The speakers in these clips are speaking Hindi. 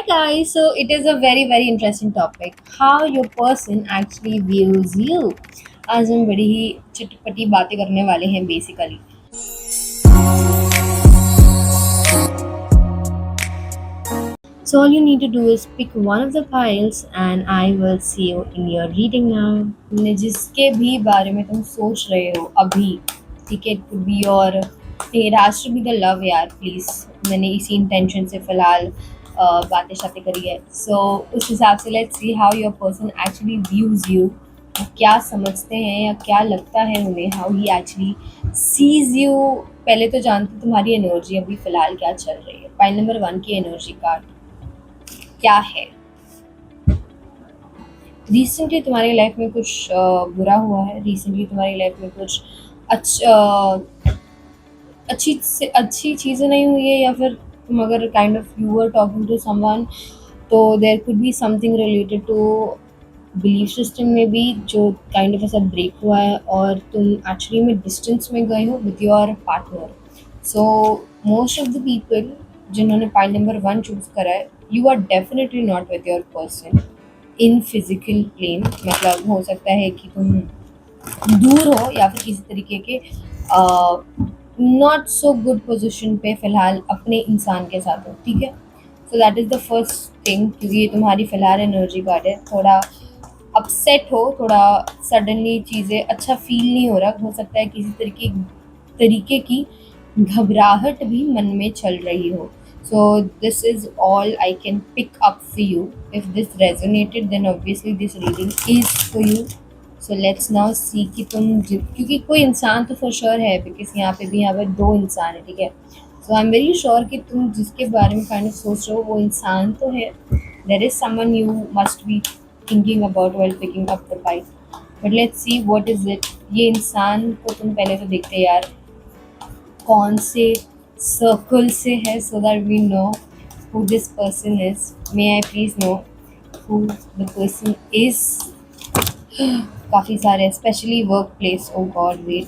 guys, so it is a very interesting topic, how your person actually views you. आज हम बड़ी ही चटपटी बातें करने वाले हैं basically. So all you need to do is pick one of the files and I will see you in your reading now. तुमने जिसके भी बारे में तुम सोच रहे हो अभी, ठीक है, it could be your, it has to be the love यार प्लीज. मैंने इसी इंटेंशन से फिलहाल बातें शातें करी है. सो उस हिसाब से let's see how your person actually views you. क्या समझते हैं या क्या लगता है उन्हें, how he actually sees you. पहले तो जानते तुम्हारी एनर्जी अभी फिलहाल क्या चल रही है. फाइल नंबर 1 की एनर्जी कार्ड क्या है. रिसेंटली तुम्हारी लाइफ में कुछ बुरा हुआ है. रिसेंटली तुम्हारी लाइफ में कुछ अच्छी चीज़ें नहीं हुई है, या फिर तुम अगर kind of you are talking to someone, तो there could be something related to belief system में भी जो काइंड ऑफ ऐसा ब्रेक हुआ है, और तुम एक्चुअली में डिस्टेंस में गए हो with your partner. So most of the people जिन्होंने फाइल नंबर 1 चूज़ करा है, you are definitely not with your person in physical plane. मतलब हो सकता है कि तुम दूर हो या फिर किसी तरीके के नॉट सो गुड पोजीशन पे फ़िलहाल अपने इंसान के साथ हो, ठीक है. So that is the first thing, क्योंकि ये तुम्हारी फ़िलहाल एनर्जी कार्ड है. थोड़ा अपसेट हो, थोड़ा सडनली चीज़ें अच्छा फ़ील नहीं हो रहा. हो सकता है किसी तरीके की घबराहट भी मन में चल रही हो. So this is all I can pick up for you. If this resonated then obviously this reading is for you. So let's now see कि क्योंकि कोई इंसान तो फॉर श्योर है, बिकॉज यहाँ पे 2 इंसान है, ठीक है. So I am very sure कि तुम जिसके बारे में काइंड ऑफ सोच रहे हो वो इंसान तो है. There is someone you must be thinking about while picking up the file. But let's see what is it. ये इंसान को तुम पहले तो देखते यार कौन से सर्कल से है, so that we know who this person is. May I please know who the person is. काफ़ी सारे, specially work place. Oh god wait.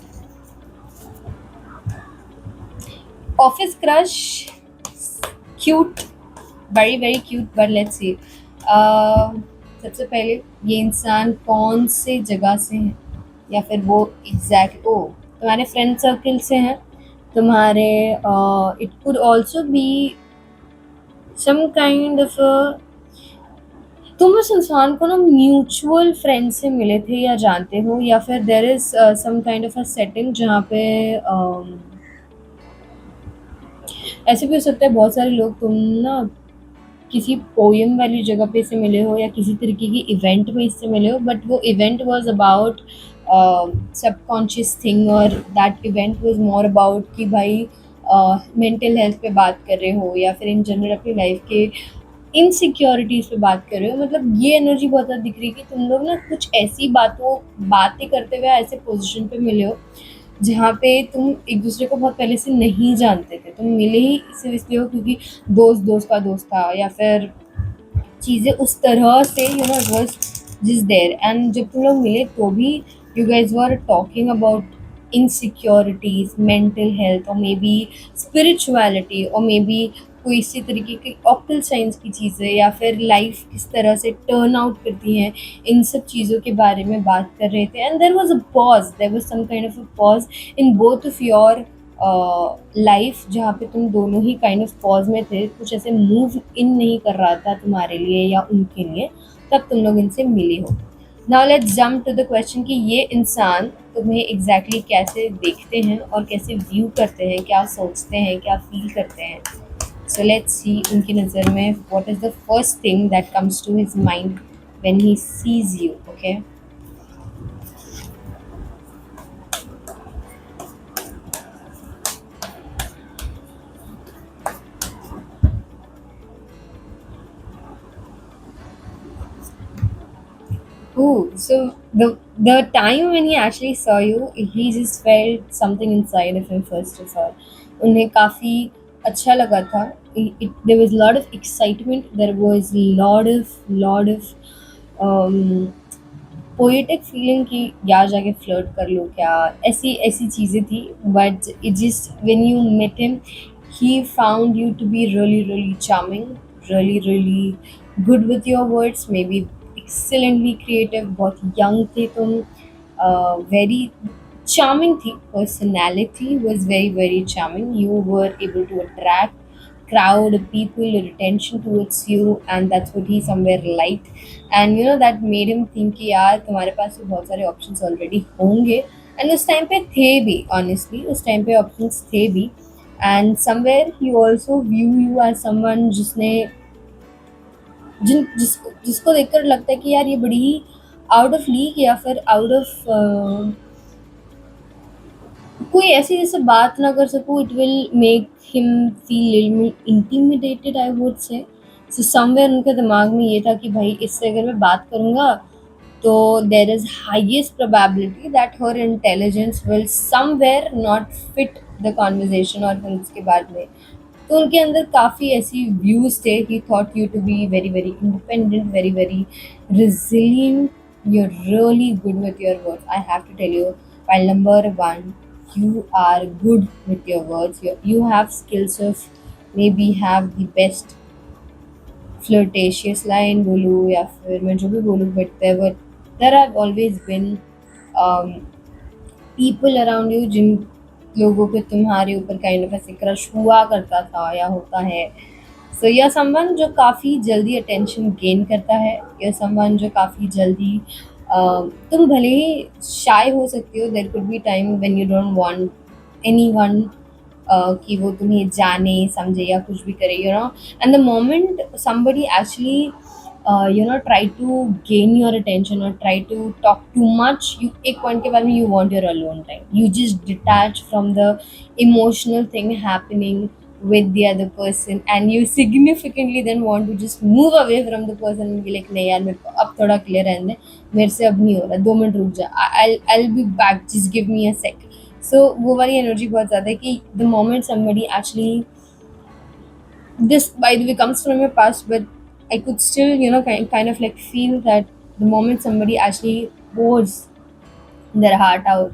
Office crush, cute, very cute. But let's see, सबसे पहले ये इंसान कौन से जगह से है, या फिर वो एग्जैक्ट तुम्हारे फ्रेंड सर्कल से हैं. तुम्हारे it could also be some kind of तुम उस इंसान को ना म्यूचुअल फ्रेंड से मिले थे या जानते हो, या फिर there is some kind of a setting जहाँ पे ऐसे भी हो सकता है बहुत सारे लोग तुम ना किसी पोएम वाली जगह पे से मिले हो, या किसी तरीके की इवेंट में इससे मिले हो. बट वो event was about subconscious thing, और that event was more about कि भाई मेंटल हेल्थ पे बात कर रहे हो, या फिर इन जनरल अपनी लाइफ के इनसिक्योरिटीज़ पे बात कर रहे हो. मतलब ये एनर्जी बहुत ज़्यादा दिख रही है कि तुम लोग ना कुछ ऐसी बातें करते हुए ऐसे पोजीशन पे मिले हो जहाँ पे तुम एक दूसरे को बहुत पहले से नहीं जानते थे. तुम मिले ही सिर्फ इसलिए हो क्योंकि दोस्त का दोस्त था, या फिर चीज़ें उस तरह से it was just there. And जब तुम लोग मिले तो भी you guys were talking about insecurities, mental health, और मे बी स्पिरिचुअलिटी, और मे बी कोई इसी तरीके की ऑक्टल साइंस की चीज़ें, या फिर लाइफ किस तरह से टर्न आउट करती हैं, इन सब चीज़ों के बारे में बात कर रहे थे. And there was some kind of a pause in both of your life, जहाँ पे तुम दोनों ही काइंड ऑफ पॉज में थे. कुछ ऐसे मूव इन नहीं कर रहा था तुम्हारे लिए या उनके लिए, तब तुम लोग इनसे मिले हो. Now let's jump to the question कि ये इंसान तुम्हें एग्जैक्टली कैसे देखते हैं और कैसे व्यू करते हैं, क्या सोचते हैं, क्या फील करते हैं. सो लेट्स सी उनकी नज़र में what is the first thing that comes to his mind when he sees you. Okay, ooh, so the time when he actually saw you, he just felt something inside of him first of all. उन्हें काफ़ी अच्छा लगा था. There was lot of excitement. There was lot of poetic feeling कि यहाँ जाके फ्लर्ट कर लो क्या, ऐसी ऐसी चीज़ें थी. But it just when you met him, he found you to be really charming, really really good with your words, maybe excellently creative, बहुत young थे तुम, very charming थी, personality was very very charming, you were able to attract crowd people or attention towards you, and that's what he somewhere liked. And you know that made him think कि यार तुम्हारे पास तो बहुत सारे options already होंगे, and उस टाइम पे थे भी, honestly उस टाइम पे options थे भी, and somewhere he also view you as someone जिसने जिसको देखकर लगता है कि यार ये बड़ी ही आउट ऑफ लीग या फिर आउट ऑफ कोई ऐसी जैसे बात ना कर सकूँ, it will make him feel intimidated I would say. So somewhere उनके दिमाग में ये था कि भाई इससे अगर मैं बात करूँगा तो there is highest probability that her intelligence will somewhere not fit the conversation, और फिर उसके बाद में तो उनके अंदर काफ़ी ऐसी व्यूज़ थे। He thought you to be very very independent, very very resilient, you're really good with your words. I have to tell you, while number one, you are good with your words. You have skills of maybe have the best flirtatious line बोलूँ या फिर मैं जो भी बोलूँ, but there have always been um, people around you जिन लोगों को तुम्हारे ऊपर काइंड ऑफ ऐसे क्रश हुआ करता था या होता है। सो यह समवन जो काफ़ी जल्दी अटेंशन गेन करता है, यह समवन जो काफ़ी जल्दी तुम भले ही शाय हो सकती हो, there could be time when you don't want anyone कि वो तुम्हें जाने समझे या कुछ भी करे, you know, and the moment somebody actually try to gain your attention or try to talk too much, you एक पॉइंट के बाद में you want your alone time, you just detach from the emotional thing happening with the other person, and you significantly then want to just move away from the person and be like नहीं यार मेरे को अब थोड़ा क्लियर रहने दे, मेरे से अब नहीं हो रहा, 2 मिनट रुक जा, I'll be back, just give me a sec. So वो वाली एनर्जी बहुत ज़्यादा है कि the moment somebody actually, this by the way comes from your past, but I could still kind of like feel that the moment somebody actually pours their heart out,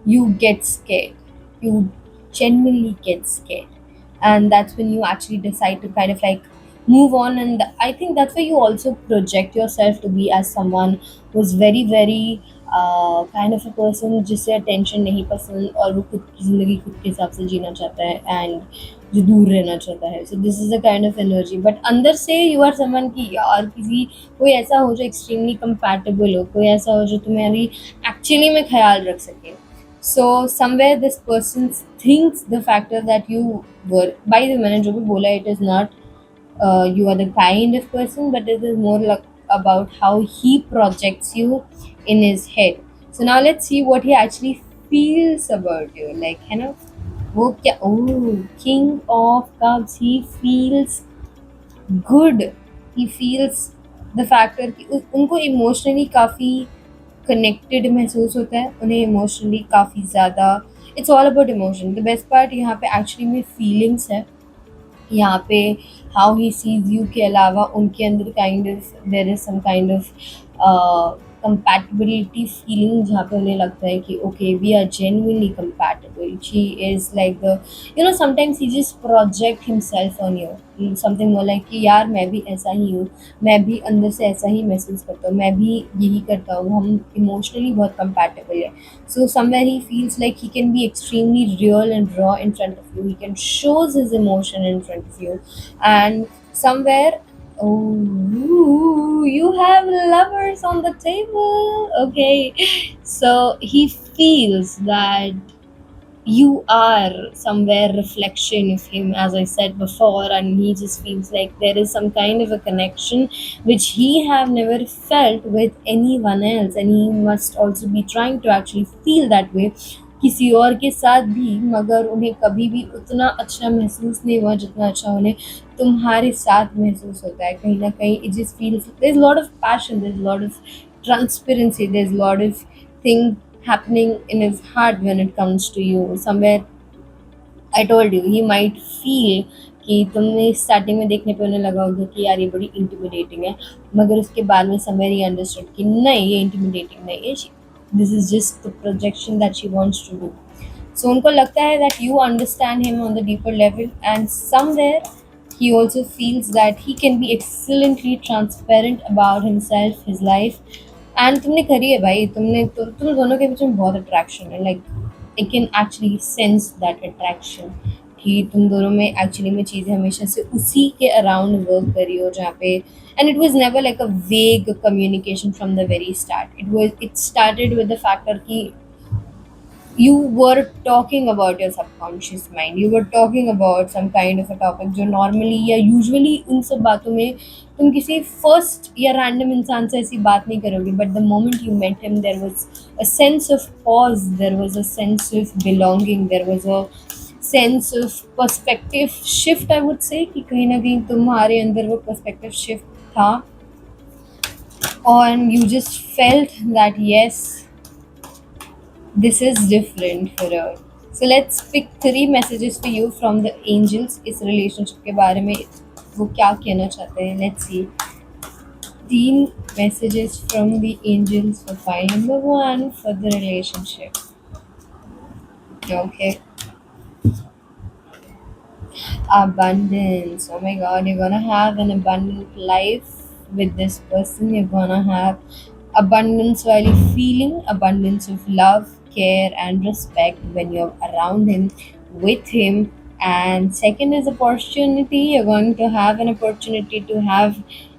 you get scared, you genuinely get scared, and that's when you actually decide to kind of like move on. And I think that's why you also project yourself to be as someone who's very very kind of a person जिसे attention नहीं पसंद, और वो खुद की ज़िंदगी खुद के हिसाब से जीना चाहता है, and जो दूर रहना चाहता है। सो this is a kind of energy, but अंदर से यू आर समवन की यार किसी कोई ऐसा हो जो एक्सट्रीमली कंपैटिबल हो, कोई ऐसा हो जो तुम्हारी एक्चुअली में ख्याल रख सके। So somewhere this person thinks the factor that you were, by the मैंने जो भी बोला, it is not you are the kind of person, but it is more like about how he projects you in his head. So now let's see what he actually feels about you, like है ना, वो क्या, oh king of cups, he feels good, he feels the factor कि उनको इमोशनली काफ़ी कनेक्टेड महसूस होता है, उन्हें इमोशनली काफ़ी ज़्यादा, it's all about emotion. The best part यहाँ पे एक्चुअली में फीलिंग्स है, यहाँ पे हाउ ही सीज यू के अलावा उनके अंदर kind of there is some kind of compatibility feeling, जहाँ पे उन्हें लगता है कि okay we are genuinely compatible. She is like the sometimes he just project himself on you, something more like कि यार मैं भी ऐसा ही हूँ, मैं भी अंदर से ऐसा ही महसूस करता हूँ, मैं भी यही करता हूँ, हम इमोशनली बहुत कंपैटिबल है। So somewhere he feels like he can be extremely real and raw in front of you. He can shows his emotion in front of you, and somewhere, oh, you have lovers on the table. Okay, so he feels that you are somewhere reflection of him, as I said before, and he just feels like there is some kind of a connection which he have never felt with anyone else, and he must also be trying to actually feel that way किसी और के साथ भी, मगर उन्हें कभी भी उतना अच्छा महसूस नहीं हुआ जितना अच्छा उन्हें तुम्हारे साथ महसूस होता है। कहीं ना कहीं it just feels there's a lot of passion, there's a lot of transparency, there's a lot of thing happening in his heart when it comes to you. Somewhere I told you he might feel कि तुमने स्टार्टिंग में देखने पे उन्हें लगा होगा कि यार ये बड़ी इंटिमिडेटिंग है, मगर उसके बाद में समवेयर ही अंडरस्टूड कि नहीं ये इंटिमिडेटिंग नहीं है, this is just the projection that she wants to do. So उनको लगता है that you understand him on the deeper level, and somewhere he also feels that he can be excellently transparent about himself, his life. And तुमने करी है भाई, तुम दोनों के बीच में बहुत अट्रैक्शन है, like I can actually sense that attraction, कि तुम दोनों में एक्चुअली में चीज़ें हमेशा से उसी के अराउंड वर्क करी हो, जहाँ पे and it was never like a vague communication from the very start, it started with the factor कि you were talking about your subconscious mind, you were talking about some kind of a topic जो normally या usually उन सब बातों में तुम किसी first या random इंसान से ऐसी बात नहीं करोगे, but the moment you met him there was a sense of pause, there was a sense of belonging, there was a sense of perspective shift, I would say, कि कहीं ना कहीं तुम्हारे अंदर वो perspective shift था, and you just felt that yes, this is different for her. So let's pick three messages for you from the angels इस relationship के बारे में वो क्या कहना चाहते हैं. Let's see. 3 messages from the angels for file number 1 for the relationship. Okay. Abundance. Oh my god, you're gonna have an abundant life with this person. You're gonna have abundance while feeling abundance of love, care, and respect when you're around him, with him. And second is opportunity. You're going to have an opportunity to have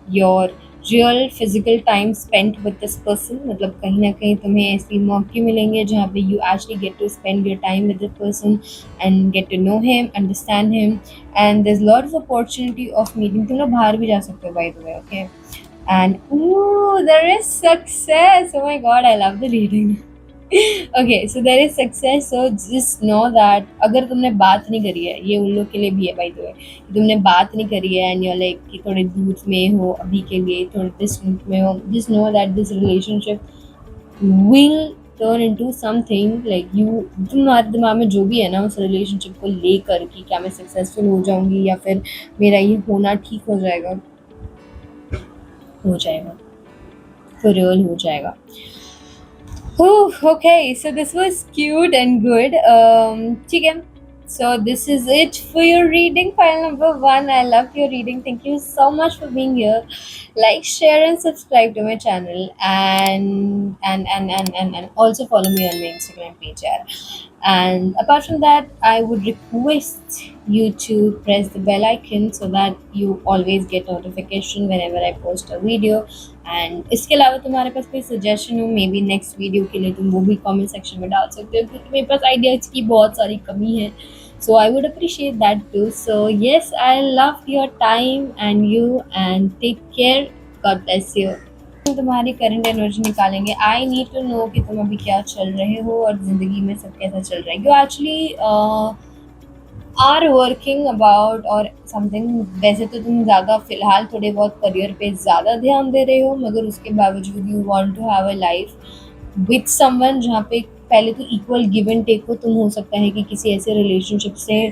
your real physical time spent with this person. मतलब कहीं ना कहीं तुम्हें ऐसे मौके मिलेंगे जहाँ पे you actually get to spend your time with the person and get to know him, understand him, and there's lot of opportunity of meeting. तुम लोग बाहर भी जा सकते हो, by the way, okay? And ooh, there is success. Oh my god, I love the reading. Okay, so there is success. So just know that अगर तुमने बात नहीं करी है, ये उन लोग के लिए भी है by the way, तुमने बात नहीं करी है and you're like कि थोड़े दूर में हो अभी के लिए, थोड़े डिस्टेंट में हो, just know that this relationship will turn into something like you, तुम्हारे दिमाग में जो भी है ना उस रिलेशनशिप को लेकर कि क्या मैं सक्सेसफुल हो जाऊंगी या फिर मेरा ये होना ठीक हो जाएगा, for real हो जाएगा. Oh, okay, so this was cute and good. ठीक है. So this is it for your reading, file number 1. I loved your reading. Thank you so much for being here. Like, share, and subscribe to my channel, and also follow me on my Instagram page. Yeah. And apart from that, I would request you to press the bell icon so that you always get notification whenever I post a video. And इसके अलावा तुम्हारे पास कोई सजेशन हो मे बी नेक्स्ट वीडियो के लिए, तुम वो भी कमेंट सेक्शन में डाल सकते हो, क्योंकि मेरे पास आइडियाज़ की बहुत सारी कमी है. So I would appreciate that too. So yes, I love your time and you, and take care. God bless you. तुम्हारी करंट एनर्जी निकालेंगे. आई नीड टू नो कि तुम अभी क्या चल रहे हो और ज़िंदगी में सब कैसा चल रहा है. You actually are working about और समथिंग. वैसे तो तुम ज़्यादा फ़िलहाल थोड़े बहुत करियर पे ज़्यादा ध्यान दे रहे हो, मगर उसके बावजूद you want to have a life with someone जहाँ पे पहले तो इक्वल गिव एंड टेक हो. तुम हो सकता है कि किसी ऐसे रिलेशनशिप से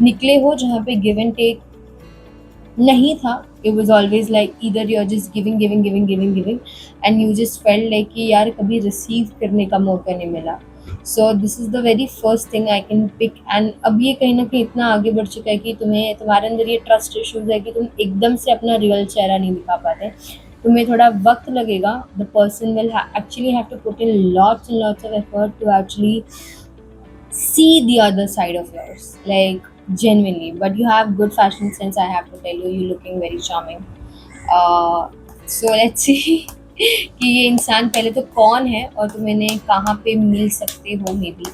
निकले हो जहाँ पे गिव एंड टेक नहीं था. It was always like either you are just giving giving giving giving giving and you just felt like कि यार कभी रिसीव करने का मौका नहीं मिला. So this is the very first thing I can pick. And अब ये कहीं ना कहीं इतना आगे बढ़ चुका है कि तुम्हारे अंदर ये ट्रस्ट इशूज़ है कि तुम एकदम से अपना रियल चेहरा नहीं दिखा पाते. तुम्हें थोड़ा वक्त लगेगा. The person will actually have to put in lots and lots of effort to actually see the other side of yours, like genuinely. But you have good fashion sense, I have to tell you. You looking very charming. So let's see कि ये इंसान पहले तो कौन है और तुम इन्हें कहाँ पे मिल सकते हो, मे बी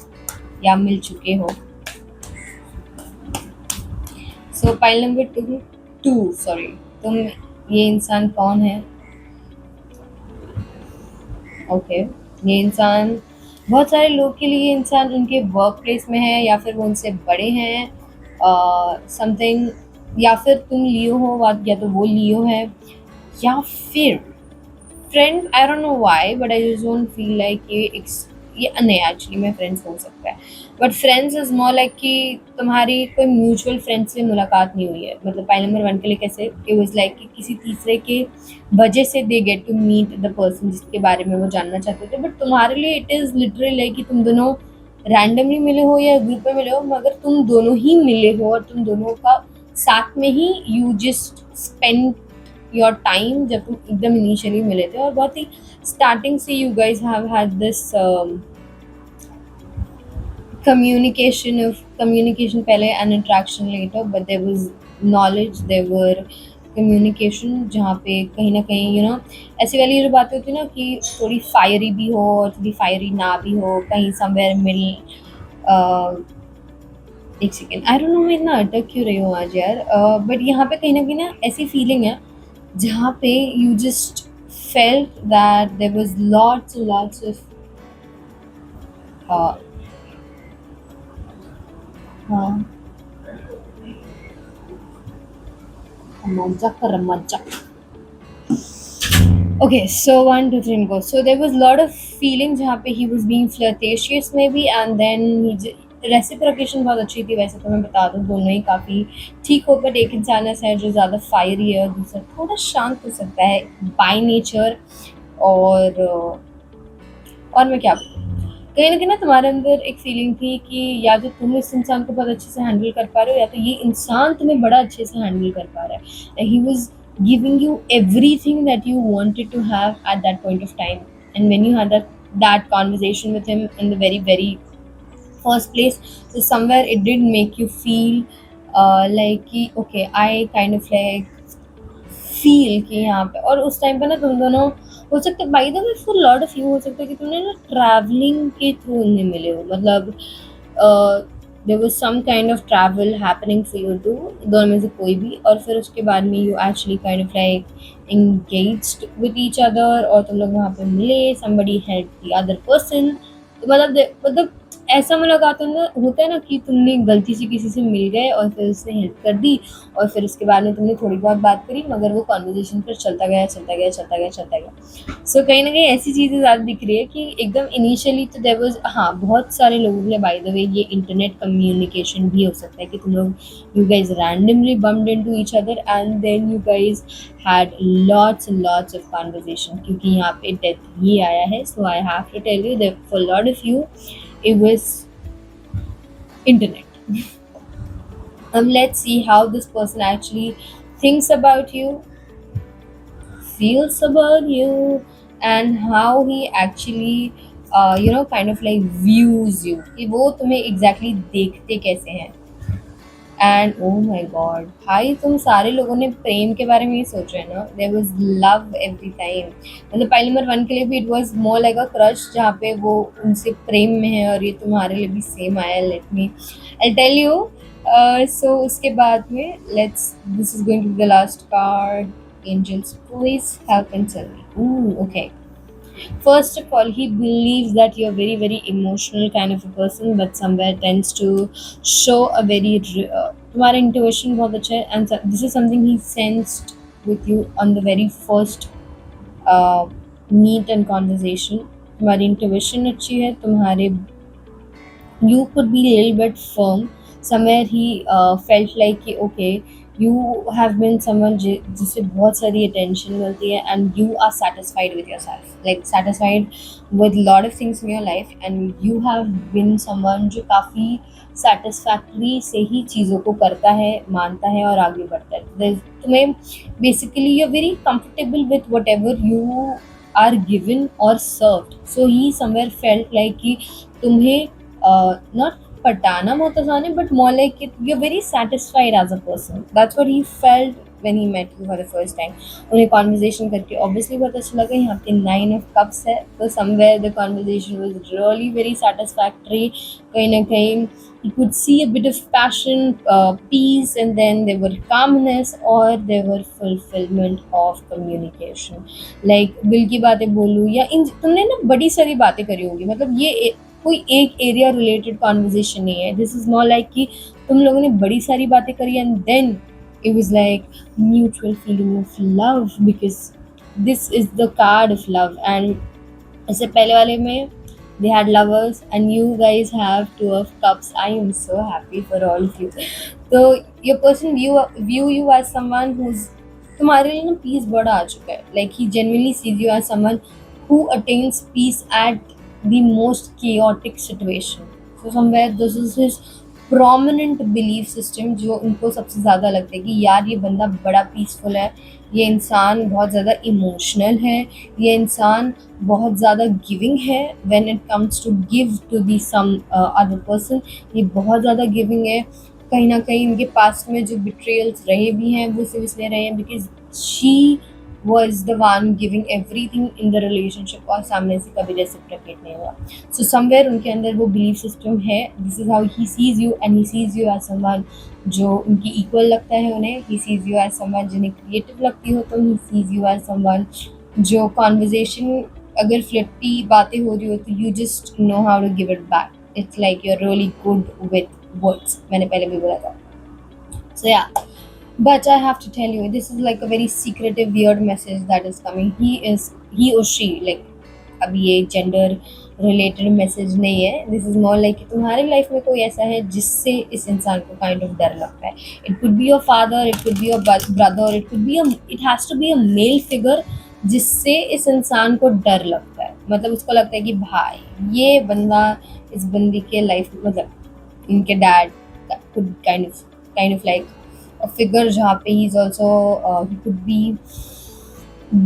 या मिल चुके हो. सो फाइल नंबर 2 सॉरी, तुम ये इंसान कौन है. ओके, ये इंसान बहुत सारे लोग के लिए ये इंसान उनके वर्क प्लेस में है या फिर वो उनसे बड़े हैं समथिंग, या फिर तुम लियो हो या तो वो लियो है, या फिर friend. I don't know why but I just don't feel like ये नहीं, एक्चुअली में फ्रेंड्स हो सकता है, but friends is more like कि तुम्हारी कोई म्यूचुअल फ्रेंड से मुलाकात नहीं हुई है. मतलब फाइल नंबर 1 के लिए कैसे इट वाज लाइक कि किसी तीसरे के वजह से they get to meet the person जिसके बारे में वो जानना चाहते थे. बट तुम्हारे लिए इट इज़ लिटरली लाइक कि तुम दोनों रैंडमली मिले हो या ग्रुप में मिले हो, मगर तुम दोनों ही मिले हो और तुम दोनों का साथ में ही you just spend your time जब तुम एकदम इनिशियली मिले थे, और बहुत ही स्टार्टिंग से you guys have had this communication पहले and interaction later, but there was knowledge, there were communication, जहाँ पे कहीं ना कहीं ऐसी वाली जो बातें होती है ना कि थोड़ी फायरी भी हो और थोड़ी फायरी ना भी हो, कहीं समवेयर मिल। uh, एक सेकेंड, आई डोंट नो मैं इतना अटक क्यों रही हूँ आज यार, बट यहाँ पे कहीं ना कहीं ना ऐसी फीलिंग है जहाँ पे you just felt that there was lots of हाँ मजा कर मजा। Okay, so one, two, three, and go. So there was a lot of feelings जहाँ पे he was being flirtatious maybe, and then reciprocation बहुत अच्छी थी वैसे तो, मैं बता दूँ दोनों ही काफ़ी ठीक हो, बट एक इंसान ऐसा है जो ज़्यादा फायरी है और दूसरा थोड़ा शांत हो सकता है बाय नेचर। और मैं क्या बोलूँ, कहीं न कहीं ना तुम्हारे अंदर एक फीलिंग थी कि या तो तुम इस इंसान को बहुत अच्छे से हैंडल कर पा रहे हो, या तो ये इंसान तुम्हें बड़ा अच्छे से हैंडल कर पा रहा है। He was giving you everything that you wanted to have at that point of time, and when you had that conversation with him in the very first place, so somewhere it did make you feel like कि okay, I kind of like feel कि यहाँ पे, और उस टाइम पे ना तुम दोनों हो सकता है, by the way for lot of you हो सकता है कि तुमने ना ट्रैवलिंग के थ्रू उन्हें मिले हो, मतलब there was some kind of travel happening for you too, दोनों में से कोई भी, और फिर उसके बाद में you actually kind of like engaged with each other, और तुम लोग वहाँ पे मिले, somebody helped the other person, तो मतलब ऐसा मुलाकात होता है ना कि तुमने गलती से किसी से मिल गए और फिर उसने हेल्प कर दी, और फिर उसके बाद में तुमने थोड़ी बहुत बात करी, मगर वो कॉन्वर्जेशन फिर चलता गया। सो कहीं ना कहीं ऐसी चीज़ें ज़्यादा दिख रही है कि एकदम इनिशियली तो देयर वाज, हाँ बहुत सारे लोगों के लिए बाय द वे ये इंटरनेट कम्युनिकेशन भी हो सकता है कि तुम लोग you guys randomly bumped into each other and then you guys had lots and lots of conversation, क्योंकि यहाँ पे डेथ ही आया है, so I have to tell you that for a lot of you it was internet. Let's see how this person actually thinks about you, feels about you, and how he actually kind of like views you, कि वो तुम्हें exactly देखते कैसे हैं। एंड ओ माई गॉड भाई, तुम सारे लोगों ने प्रेम के बारे में ही सोचा है ना, there was love every time, मतलब पहले नंबर वन के लिए भी it was more like a crush, जहाँ पे वो उनसे प्रेम में है, और ये तुम्हारे लिए भी सेम आया। Let me I tell you, so उसके बाद में let's, this is going to be the last card, angels please help and tell me. Okay, first of all, he believes that you're very emotional kind of a person, but somewhere tends to show a very तुम्हारा intuition बहुत अच्छा है, and this is something he sensed with you on the very first uh, meet and conversation। तुम्हारी intuition अच्छी है, तुम्हारे you could be a little bit firm, somewhere he felt like कि okay, you have been someone जिससे बहुत सारी attention मिलती है, and you are satisfied with yourself, like satisfied with lot of things in your life, and you have been someone जो काफ़ी satisfactory से ही चीज़ों को करता है, मानता है और आगे बढ़ता है। तुम्हें basically you're very comfortable with whatever you are given or served, so he somewhere felt like कि तुम्हें not पटाना बहुत आसान है, but more like it, you're very satisfied as a person, that's what he felt when he met you for the first time। उन्हें conversation करके obviously बहुत अच्छा लगा। यहाँ पे 9 of cups है, तो somewhere the conversation was really very satisfactory, कहीं ना कहीं you could see a bit of passion, peace, and then there were calmness, or there were fulfillment of communication, like दिल की बातें बोलूँ, या इन तुमने ना बड़ी सारी बातें करी होगी, मतलब ये कोई एक एरिया रिलेटेड कॉन्वर्जेशन नहीं है, दिस इज मोर लाइक कि तुम लोगों ने बड़ी सारी बातें करी, and then it was like mutual feeling of love, because this is the card of love. And इससे पहले वाले में they had lovers, and you guys have 2 of cups। I am so happy for all of you। So your person view you as someone who's, तुम्हारे लिए ना पीस बड़ा आ चुका है, like he genuinely sees you as someone who attains peace at the most chaotic situation, so somewhere this is his prominent belief system जो उनको सबसे ज़्यादा लगता है कि यार ये बंदा बड़ा पीसफुल है, ये इंसान बहुत ज़्यादा इमोशनल है, ये इंसान बहुत ज़्यादा गिविंग है when it comes to give to the some other person, ये बहुत ज़्यादा गिविंग है। कहीं न कहीं इनके पास्ट में जो बिट्रेयल्स रहे भी हैं वो सिर्फ़ इसलिए रहे हैं because she was the one giving everything in the relationship और सामने से कभी रेसिप्रोकेट नहीं हुआ। सो समवेयर उनके अंदर वो बिलीफ सिस्टम है, this is how he sees you and he sees you as someone जो उनकी इक्वल लगता है उन्हें, he sees you as someone जिन्हें क्रिएटिव लगती हो, तो he sees you as someone जो कॉन्वर्जेशन अगर फ्लिप्टी बातें हो रही हो तो you just know how to give it back, it's like you are really good with words, मैंने पहले भी बोला था। सो या, but I have to tell you, this is like a very secretive, weird message that is coming. He or she, like, अब ये जेंडर रिलेटेड मैसेज नहीं है, दिस इज मोर लाइक कि तुम्हारी लाइफ में कोई ऐसा है जिससे इस इंसान को काइंड ऑफ डर लगता है। It could be your father, it could be your brother, it could be it has to be a male figure जिससे इस इंसान को डर लगता है, मतलब उसको लगता है कि भाई ये बंदा, इस बंदी के लाइफ मतलब इनके dad could kind of like a figure जहाँ पे he is also he could be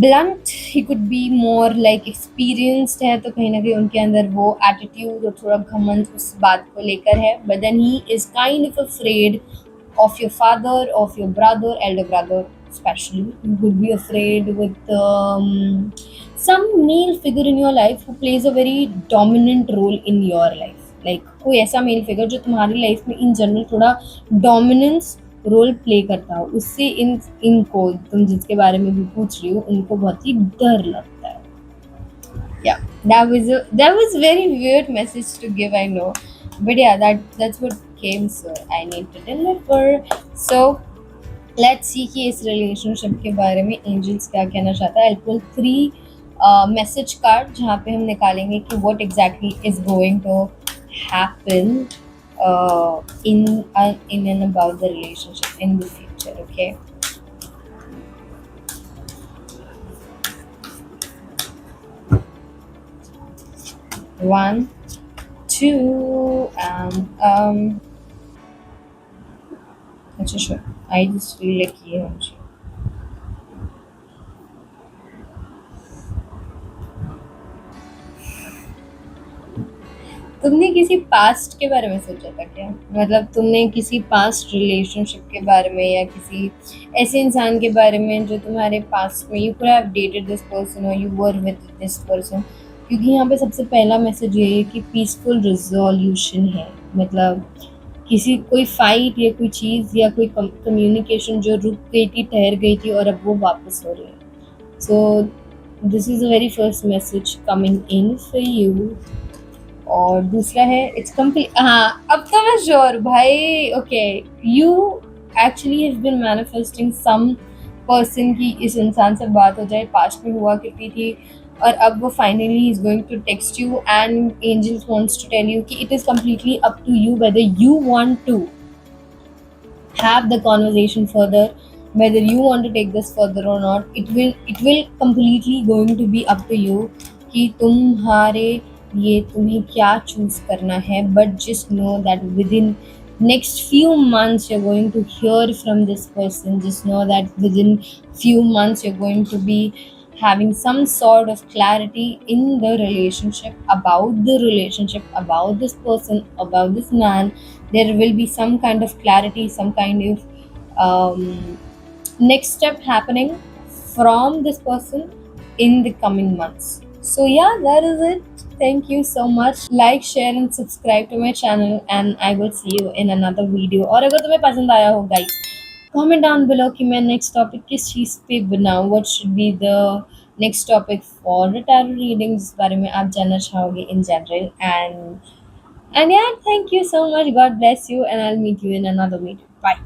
blunt, he could be more like experienced है, तो कहीं ना कहीं उनके अंदर वो एटीट्यूड और थोड़ा घमंड उस बात को लेकर है, but then he is kind of afraid of your father, of your brother, elder brother especially. You could be afraid with some male figure in your life who plays a very dominant role in your life, like कोई ऐसा मेल फिगर जो तुम्हारी लाइफ में इन जनरल थोड़ा डोमिनेंस रोल प्ले करता हो, उससे इनको तुम जिसके बारे में भी पूछ रही हो उनको बहुत ही डर लगता है। Yeah, that was very weird message to give, I know, but yeah, that's what came, so I need to deliver. So let's see कि इस रिलेशनशिप के बारे में एंजल्स क्या कहना चाहता है। आई पुल 3 मैसेज कार्ड जहाँ पे हम निकालेंगे कि what exactly is going to happen in and about the relationship in the future. Okay. One, two, and अच्छा sure. I just feel like ये होना चाहिए। तुमने किसी पास्ट के बारे में सोचा था क्या? मतलब तुमने किसी पास्ट रिलेशनशिप के बारे में या किसी ऐसे इंसान के बारे में जो तुम्हारे पास्ट में you could have dated this person और you were with this person, क्योंकि यहाँ पे सबसे पहला मैसेज ये है कि पीसफुल रिजोल्यूशन है, मतलब किसी कोई फाइट या कोई चीज़ या कोई कम्युनिकेशन जो रुक गई थी, ठहर गई थी और अब वो वापस हो रही है। सो this is a very first message coming in for you. और दूसरा है इट्स कंप्लीट, हाँ अब तो मैं श्योर भाई, okay, you actually have been manifesting some person की इस इंसान से बात हो जाए, पास्ट में हुआ करती थी और अब वो finally is going to text you and angels wants to tell you कि it is completely up to you whether you want to have the conversation further, whether you want to take this further or not, it will completely going to be up to you कि तुम्हारे ये तुम्हें क्या चूज करना है, but just know that within next few months you're going to hear from this person, just know that within few months you're going to be having some sort of clarity in the relationship about this person, about this man. There will be some kind of clarity, some kind of next step happening from this person in the coming months. So yeah, that is it. Thank you so much. Like, share and subscribe to my channel and I will see you in another video. और अगर तुम्हें पसंद आया हो guys, comment down below कि मैं next topic किस चीज़ पे बनाऊँ, what should be the next topic for the tarot readings जिस बारे में आप जानना चाहोगे in general. And yeah, thank you so much. God bless you and I'll meet you in another video. Bye.